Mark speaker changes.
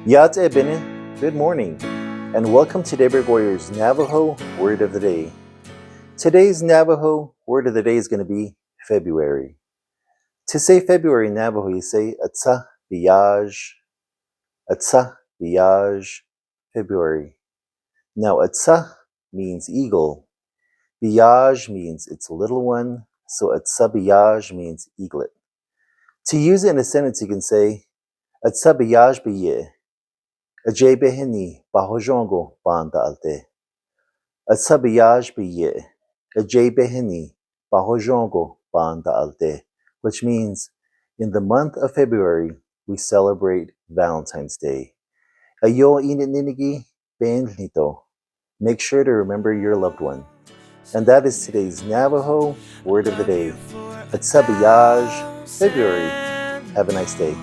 Speaker 1: Yate Diné, good morning, and welcome to Daybreak Warriors Navajo Word of the Day. Today's Navajo Word of the Day is going to be February. To say February in Navajo, you say Atsá Biyáázh, Atsá Biyáázh, February. Now, Atsá means eagle. Biyáázh means it's a little one, so Atsá Biyáázh means eaglet. To use it in a sentence, you can say Atsá Biyáázh biye. Ajay behini bahojongo banda alte. Atsá Biyáázh biye. Ajay behini bahojongo banda alte. Which means, in the month of February, we celebrate Valentine's Day. Ayo init ninigi ben nito. Make sure to remember your loved one. And that is today's Navajo Word of the Day. Atsá Biyáázh, February. Have a nice day.